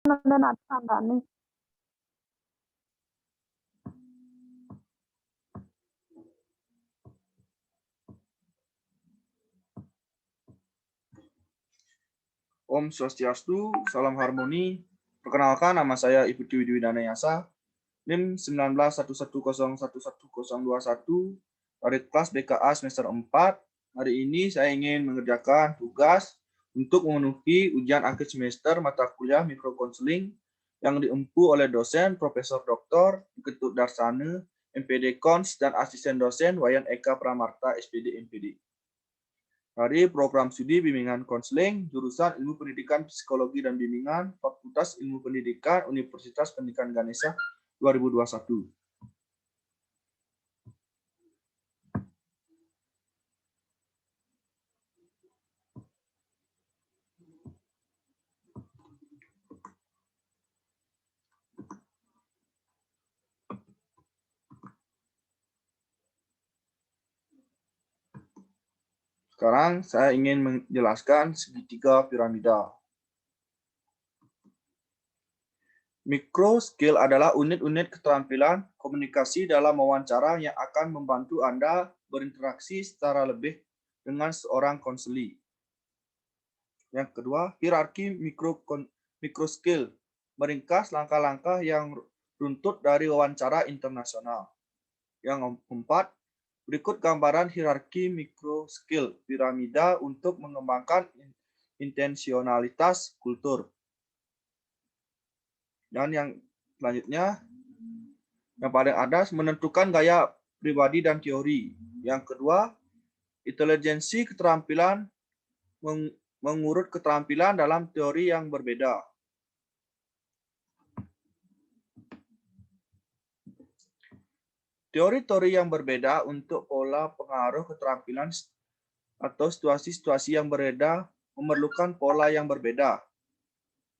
ada tandanya. Om Swastiastu, salam harmoni. Perkenalkan, nama saya Ibu Dwi Widana Yasa, NIM 1911011021, dari kelas BKA semester 4. Hari ini saya ingin mengerjakan tugas untuk memenuhi ujian akhir semester mata kuliah mikrokonseling yang diempu oleh dosen Profesor Dr. Ketut Darsana, MPD Kons, dan asisten dosen Wayan Eka Pramarta, SPD MPD. Dari program studi bimbingan konseling, jurusan Ilmu Pendidikan Psikologi dan Bimbingan, Fakultas Ilmu Pendidikan, Universitas Pendidikan Ganesha 2021. Sekarang saya ingin menjelaskan segitiga piramida. Mikroskill adalah unit-unit keterampilan komunikasi dalam wawancara yang akan membantu Anda berinteraksi secara lebih dengan seorang konseli. Yang kedua, hierarki mikroskill, meringkas langkah-langkah yang runtut dari wawancara internasional. Yang keempat, berikut gambaran hierarki mikroskill piramida untuk mengembangkan intensionalitas kultur. Dan yang selanjutnya, yang paling atas, menentukan gaya pribadi dan teori. Yang kedua, intelijensi keterampilan, mengurut keterampilan dalam teori yang berbeda. Teori-teori yang berbeda untuk pola pengaruh keterampilan atau situasi-situasi yang berbeda memerlukan pola yang berbeda.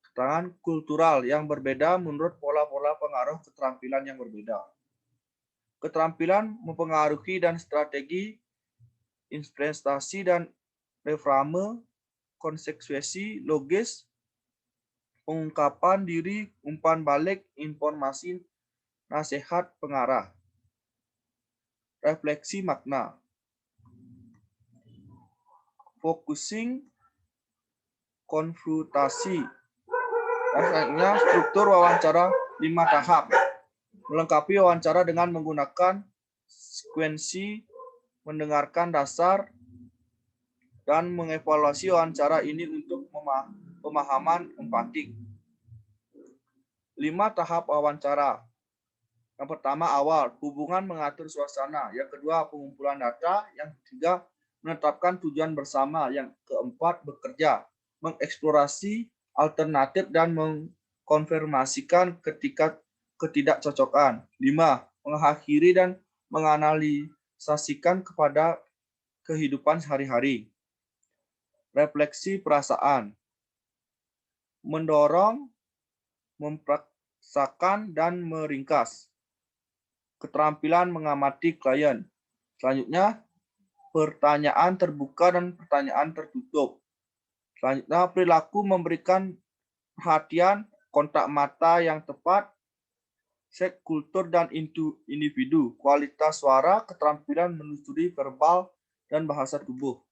Keterangan kultural yang berbeda menurut pola-pola pengaruh keterampilan yang berbeda. Keterampilan mempengaruhi dan strategi investasi dan reframe, konsekuensi logis, pengungkapan diri, umpan balik, informasi, nasihat, pengarah. Refleksi makna. Focusing, konfrontasi. Selanjutnya, struktur wawancara 5 tahap. Melengkapi wawancara dengan menggunakan sekuensi, mendengarkan dasar, dan mengevaluasi wawancara ini untuk pemahaman empatik. 5 tahap wawancara. Yang pertama, awal, hubungan mengatur suasana. Yang kedua, pengumpulan data. Yang ketiga, menetapkan tujuan bersama. Yang keempat, bekerja, mengeksplorasi alternatif dan mengkonfirmasikan ketidakcocokan. 5. Mengakhiri dan menganalisasikan kepada kehidupan sehari-hari. Refleksi perasaan. Mendorong, mempraksakan, dan meringkas. Keterampilan mengamati klien. Selanjutnya, pertanyaan terbuka dan pertanyaan tertutup. Selanjutnya, perilaku memberikan perhatian, kontak mata yang tepat, set kultur dan individu, kualitas suara, keterampilan menelusuri verbal dan bahasa tubuh.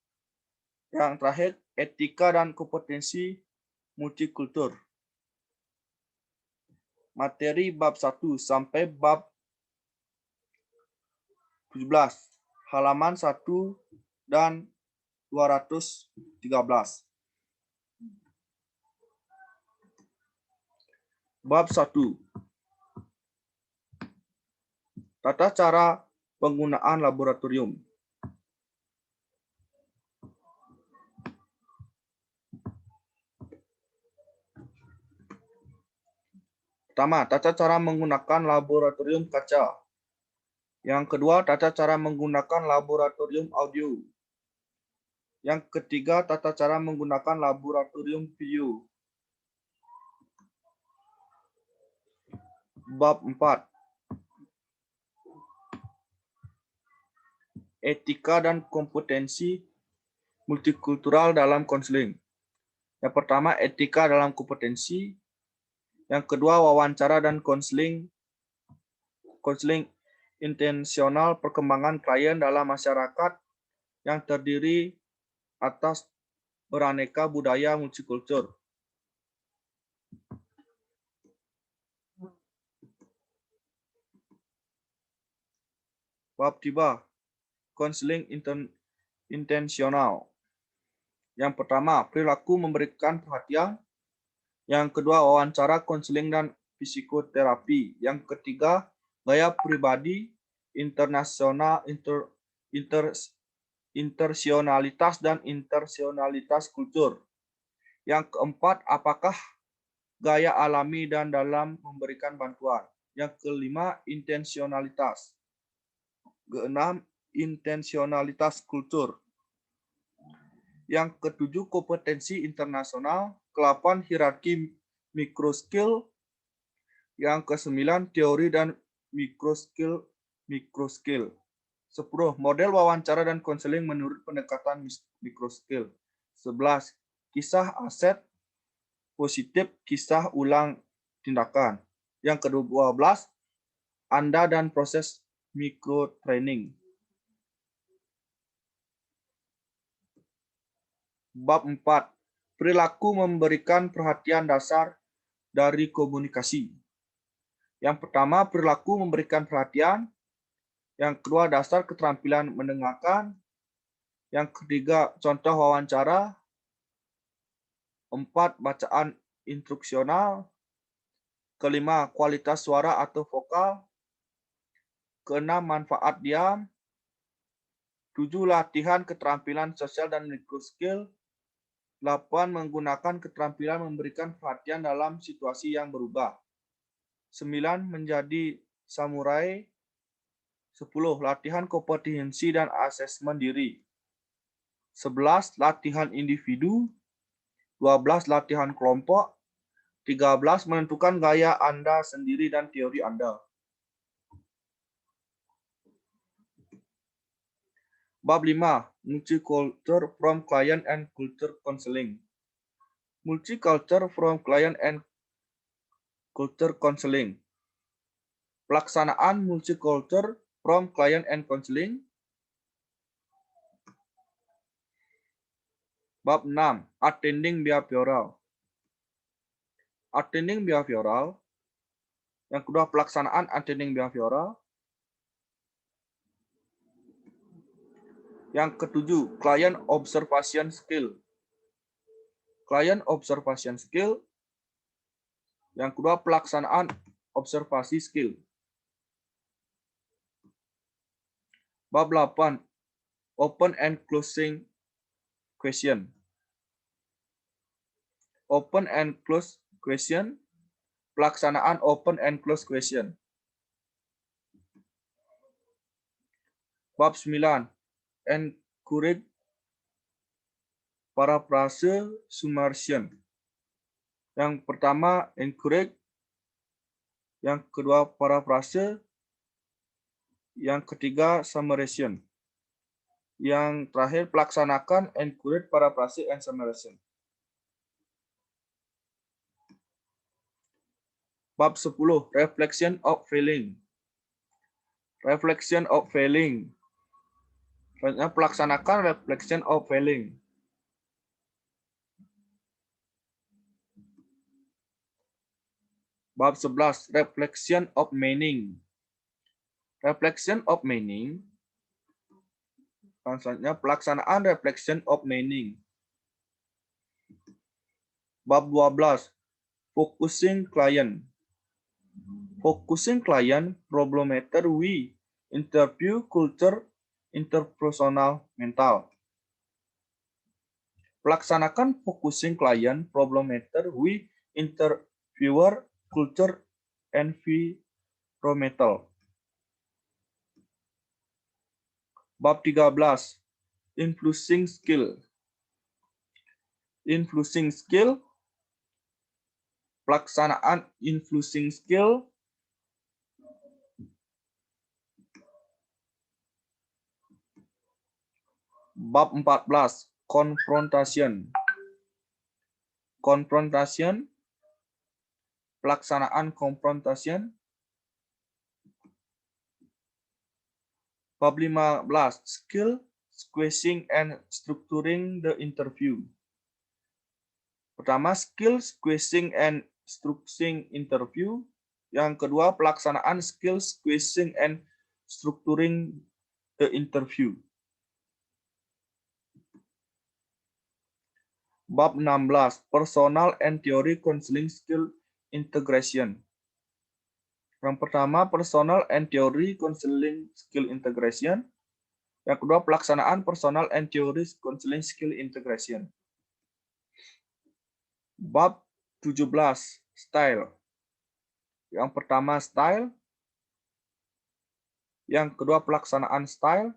Yang terakhir, etika dan kompetensi multikultur. Materi bab 1 sampai bab 17, halaman 1 dan 213. Bab 1. Tata cara penggunaan laboratorium. Pertama, tata cara menggunakan laboratorium kaca. Yang kedua, tata cara menggunakan laboratorium audio. Yang ketiga, tata cara menggunakan laboratorium video. Bab 4. Etika dan kompetensi multikultural dalam konseling. Yang pertama, etika dalam kompetensi. Yang kedua, wawancara dan konseling intensional perkembangan klien dalam masyarakat yang terdiri atas beraneka budaya multikultur. Bab 3, konseling intensional. Yang pertama, perilaku memberikan perhatian. Yang kedua, wawancara, konseling, dan psikoterapi. Yang ketiga, gaya pribadi, intersionalitas, dan intersionalitas kultur. Yang keempat, apakah gaya alami dan dalam memberikan bantuan. Yang kelima, intensionalitas. Keenam, intensionalitas kultur. Yang ketujuh, kompetensi internasional. Ke-8, hierarki mikroskill. Yang ke-9, teori dan mikroskill. 10, model wawancara dan konseling menurut pendekatan mikroskill. 11, kisah aset positif, kisah ulang tindakan. Yang ke-12, Anda dan proses mikrotraining. Bab 4, perilaku memberikan perhatian dasar dari komunikasi. Yang pertama, perilaku memberikan perhatian. Yang kedua, dasar keterampilan mendengarkan. Yang ketiga, contoh wawancara. 4, bacaan instruksional. Kelima, kualitas suara atau vokal. Keenam, manfaat diam. 7, latihan keterampilan sosial dan mikroskill. 8, menggunakan keterampilan memberikan perhatian dalam situasi yang berubah. 9, menjadi samurai. 10, latihan kompetensi dan asesmen diri. 11, latihan individu. 12, latihan kelompok. 13, menentukan gaya Anda sendiri dan teori Anda. Bab 5, multicultural from client and culture counseling. Multicultural from client and culture counseling. Pelaksanaan multicultural from client and counseling. Bab 6, attending behavioral. Attending behavioral. Yang kedua, pelaksanaan attending behavioral. Yang ketujuh, client observation skill. Client observation skill. Yang kedua, pelaksanaan observasi skill. Bab 8, open and closing question. Open and close question. Pelaksanaan open and close question. Bab 9, encourage paraphrase submersion. Yang pertama, encourage. Yang kedua, paraphrase. Yang ketiga, summarization. Yang terakhir, pelaksanakan encourage, paraphrase, and summarization. Bab 10, reflection of feeling. Reflection of feeling. Selanjutnya, pelaksanakan reflection of feeling. Bab 11, reflection of meaning. Reflection of meaning. Selanjutnya, pelaksanaan reflection of meaning. Bab 12, focusing client. Focusing client, problemometer, we interview culture, interpersonal, mental. Pelaksanakan focusing client, problemometer, we interviewer, culture, environmental. Bab 13, influencing skill. Influencing skill. Pelaksanaan influencing skill. Bab 14, confrontation. Confrontation. pelaksanaan confrontation. Bab 15, skill, squeezing, and structuring the interview. Pertama, skill, squeezing, and structuring interview. Yang kedua, pelaksanaan skill, squeezing, and structuring the interview. Bab 16, personal and theory counseling skill integration. Yang pertama, personal and theory counseling skill integration. Yang kedua, pelaksanaan personal and theory counseling skill integration. Bab 17, style. Yang pertama, style. Yang kedua, pelaksanaan style.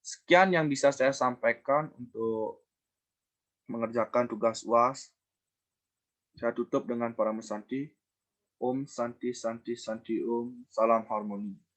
Sekian yang bisa saya sampaikan untuk mengerjakan tugas UAS. Saya tutup dengan Parama Santi. Om Santi Santi Santi Om. Salam harmoni.